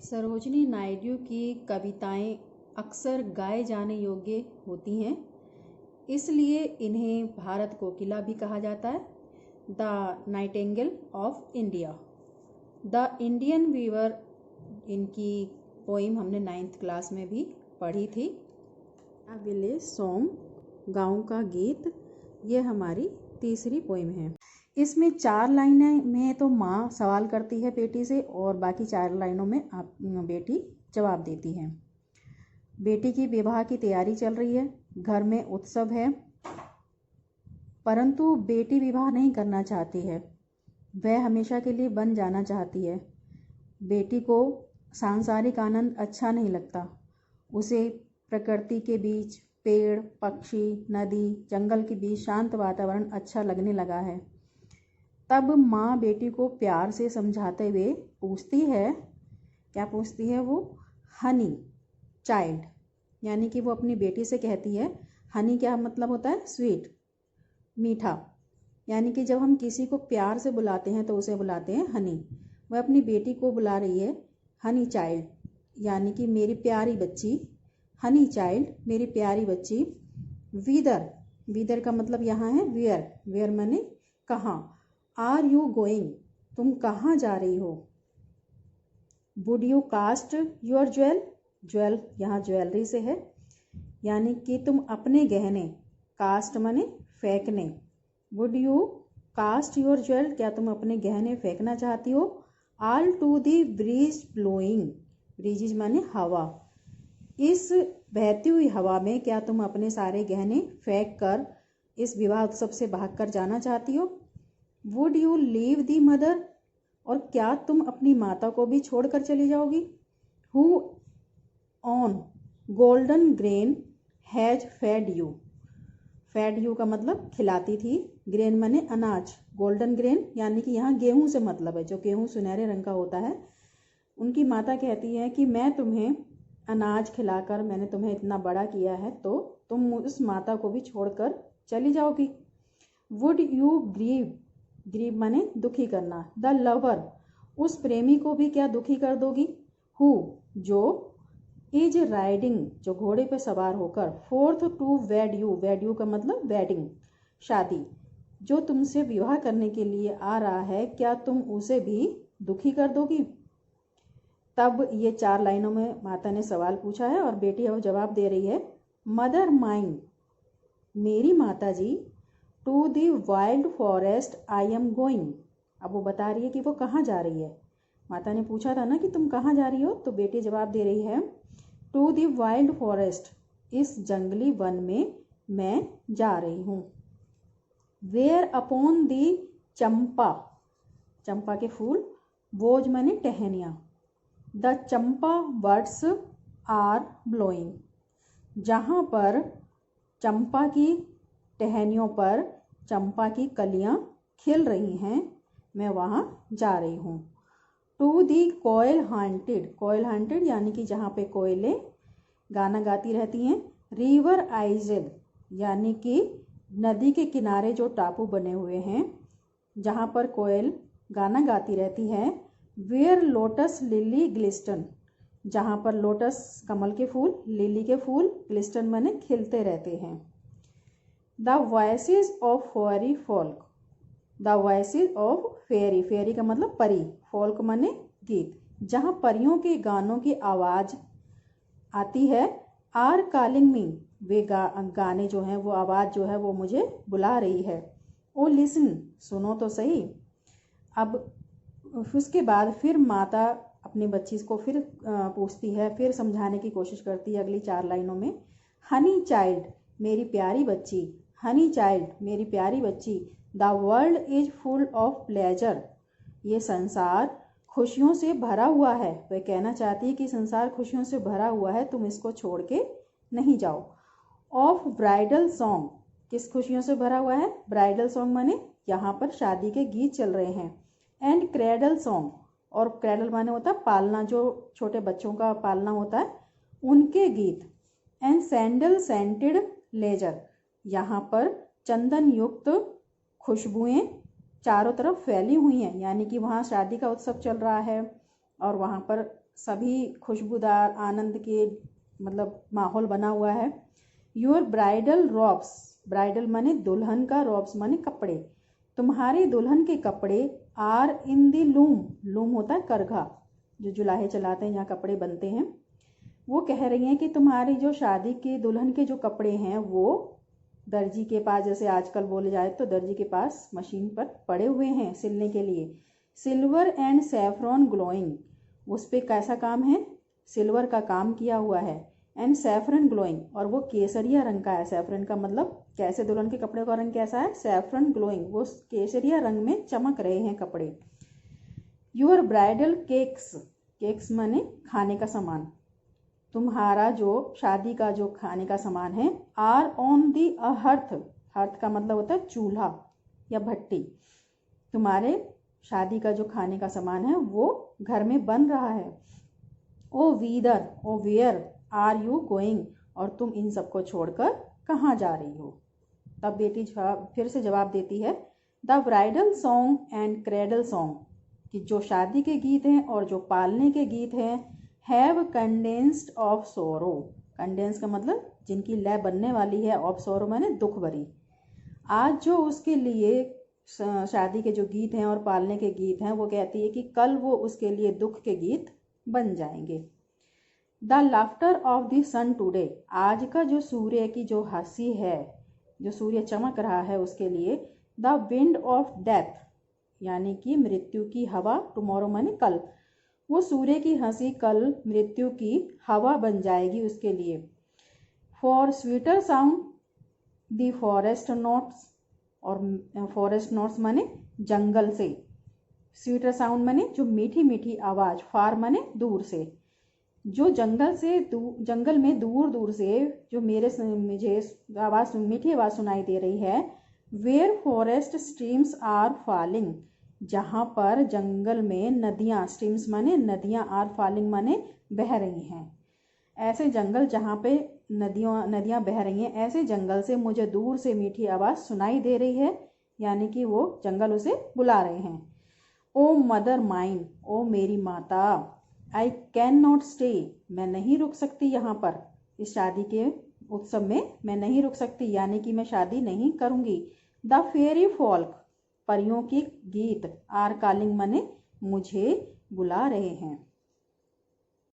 सरोजिनी नायडू की कविताएं अक्सर गाए जाने योग्य होती हैं, इसलिए इन्हें भारत कोकिला भी कहा जाता है। The nightingale of India, the Indian weaver, इनकी पोइम हमने 9th क्लास में भी पढ़ी थी। विलेज सॉन्ग, गाँव का गीत, ये हमारी तीसरी पोइम है। इसमें 4 लाइनें में तो माँ सवाल करती है बेटी से और बाकी 4 लाइनों में बेटी जवाब देती है। बेटी की विवाह की तैयारी चल रही है, घर में उत्सव है, परंतु बेटी विवाह नहीं करना चाहती है। वह हमेशा के लिए बन जाना चाहती है। बेटी को सांसारिक आनंद अच्छा नहीं लगता। उसे प्रकृति के बीच, पेड़, पक्षी, नदी, जंगल के बीच शांत वातावरण अच्छा लगने लगा है। तब माँ बेटी को प्यार से समझाते हुए पूछती है, क्या पूछती है वो? हनी चाइल्ड, यानी कि वो अपनी बेटी से कहती है, हनी क्या मतलब होता है? स्वीट, मीठा, यानी कि जब हम किसी को प्यार से बुलाते हैं तो उसे बुलाते हैं हनी। वह अपनी बेटी को बुला रही है हनी चाइल्ड, यानी कि मेरी प्यारी बच्ची। हनी चाइल्ड, मेरी प्यारी बच्ची। विदर, विदर का मतलब यहाँ है वेयर, वेयर माने कहाँ। आर यू गोइंग, तुम कहाँ जा रही हो। Would you cast your jewel, jewel यहाँ ज्वेलरी से है, यानी कि तुम अपने गहने, कास्ट माने फेंकने। Would you cast your jewel, क्या तुम अपने गहने फेंकना चाहती हो। All to the breeze blowing, breeze माने हवा, इस बहती हुई हवा में क्या तुम अपने सारे गहने फेंक कर इस विवाह उत्सव से भागकर जाना चाहती हो। Would you leave the mother, और क्या तुम अपनी माता को भी छोड़कर चली जाओगी। Who on golden grain has fed you, fed you का मतलब खिलाती थी, ग्रेन माने अनाज, गोल्डन ग्रेन यानी कि यहाँ गेहूं से मतलब है, जो गेहूं सुनहरे रंग का होता है। उनकी माता कहती है कि मैं तुम्हें अनाज खिलाकर मैंने तुम्हें इतना बड़ा किया है, तो तुम उस माता को भी छोड़कर चली जाओगी। वुड यू ग्रीव, ग्रीव माने दुखी करना, द लवर, उस प्रेमी को भी क्या दुखी कर दोगी। हु, जो, इज राइडिंग, जो घोड़े पर सवार होकर, forth to wed you, wed you का मतलब वेडिंग, शादी, जो तुमसे विवाह करने के लिए आ रहा है, क्या तुम उसे भी दुखी कर दोगी। तब ये 4 लाइनों में माता ने सवाल पूछा है और बेटी अब जवाब दे रही है, मदर माइन, मेरी माता जी, to the wild forest I am going. अब वो बता रही है कि वो कहाँ जा रही है। माता ने पूछा था ना कि तुम कहाँ जा रही हो, तो बेटी जवाब दे रही है, टू दी वाइल्ड फॉरेस्ट, इस जंगली वन में मैं जा रही हूँ। वेयर अपॉन दी चंपा, चंपा के फूल, बोझ माने टहनियाँ, the champa birds are blowing, जहाँ पर चंपा की टहनियों पर चंपा की कलियाँ खिल रही हैं, मैं वहाँ जा रही हूँ। टू दी कोयल हांटेड, कोयल हांटेड यानी कि जहाँ पे कोयलें गाना गाती रहती हैं। रिवर आइजल, यानी कि नदी के किनारे जो टापू बने हुए हैं जहाँ पर कोयल गाना गाती रहती है। वेयर लोटस लिली ग्लिस्टन, जहाँ पर लोटस कमल के फूल, लिली के फूल, ग्लिस्टन माने खिलते रहते हैं। The voices of fairy folk, the voices of fairy, fairy का मतलब परी, फोल्क माने गीत, जहाँ परियों के गानों की आवाज़ आती है। आर कॉलिंग मी, वे गाने जो हैं, वो आवाज़ जो है वो मुझे बुला रही है। ओ लिसन, सुनो तो सही। अब उसके बाद फिर माता अपनी बच्ची को फिर पूछती है, फिर समझाने की कोशिश करती है अगली 4 लाइनों में। हनी चाइल्ड, मेरी प्यारी बच्ची, हनी चाइल्ड, मेरी प्यारी बच्ची, the world is full of pleasure, ये संसार खुशियों से भरा हुआ है। वह कहना चाहती है कि संसार खुशियों से भरा हुआ है, तुम इसको छोड़ के नहीं जाओ। ऑफ ब्राइडल सॉन्ग, किस खुशियों से भरा हुआ है। ब्राइडल सॉन्ग माने यहाँ पर शादी के गीत चल रहे हैं। एंड क्रेडल सॉन्ग, और क्रेडल माने होता है पालना, जो छोटे बच्चों का पालना होता है, उनके गीत। एंड सैंडल सेंटेड लेजर, यहाँ पर चंदन युक्त खुशबुएं चारों तरफ फैली हुई हैं, यानी कि वहाँ शादी का उत्सव चल रहा है और वहाँ पर सभी खुशबूदार आनंद के मतलब माहौल बना हुआ है। योर ब्राइडल रॉब्स, ब्राइडल माने दुल्हन का, रॉब्स माने कपड़े, तुम्हारे दुल्हन के कपड़े are in the loom, loom होता है करघा, जो जुलाहे चलाते हैं यहाँ कपड़े बनते हैं। वो कह रही हैं कि तुम्हारी जो शादी के दुल्हन के जो कपड़े हैं वो दर्जी के पास, जैसे आजकल बोले जाए तो दर्जी के पास मशीन पर पड़े हुए हैं सिलने के लिए। सिल्वर एंड सैफरॉन ग्लोइंग, उस पर कैसा काम है, सिल्वर का काम किया हुआ है, एंड सैफरन ग्लोइंग, और वो केसरिया रंग का है। सैफरन का मतलब कैसे, दुल्हन के कपड़े का रंग कैसा है, सैफरन ग्लोइंग, वो केसरिया रंग में चमक रहे हैं कपड़े। योर ब्राइडल केक्स, केक्स माने खाने का सामान, तुम्हारा जो शादी का जो खाने का सामान है, are on the hearth, hearth का मतलब होता है चूल्हा या भट्टी, तुम्हारे शादी का जो खाने का सामान है वो घर में बन रहा है। O whither, O where are you going, और तुम इन सबको छोड़कर कहाँ जा रही हो। तब बेटी फिर से जवाब देती है, the bridal song and cradle song, कि जो शादी के गीत हैं और जो पालने के गीत हैं, हैव कंडेंस्ड ऑफ सोरो, कंडेंस का मतलब जिनकी लय बनने वाली है, ऑफ सोरो माने दुख भरी, आज जो उसके लिए शादी के जो गीत हैं और पालने के गीत हैं, वो कहती है कि कल वो उसके लिए दुख के गीत बन जाएंगे। The laughter of the sun today, आज का जो सूर्य की जो हंसी है, जो सूर्य चमक रहा है उसके लिए, द विंड ऑफ डेथ, यानी कि मृत्यु की हवा, टुमारो माने कल, वो सूर्य की हंसी कल मृत्यु की हवा बन जाएगी उसके लिए। For sweeter sound the forest notes, और फॉरेस्ट नोट्स माने जंगल से, स्वीटर साउंड माने जो मीठी मीठी आवाज़, फार माने दूर से, जो जंगल से जंगल में दूर दूर से जो मुझे आवाज़, मीठी आवाज़ सुनाई दे रही है। Where forest streams are falling, जहाँ पर जंगल में नदियाँ, स्ट्रीम्स माने नदियाँ, आर फॉलिंग माने बह रही हैं, ऐसे जंगल जहाँ पे नदियाँ बह रही हैं, ऐसे जंगल से मुझे दूर से मीठी आवाज़ सुनाई दे रही है, यानी कि वो जंगल उसे बुला रहे हैं। ओ मदर माइन, ओ मेरी माता, आई कैन नॉट स्टे, मैं नहीं रुक सकती यहाँ पर, इस शादी के उत्सव में मैं नहीं रुक सकती, यानी कि मैं शादी नहीं करूँगी। द फेरी फॉल्क, परियों की गीत, आर कॉलिंग माने मुझे बुला रहे हैं।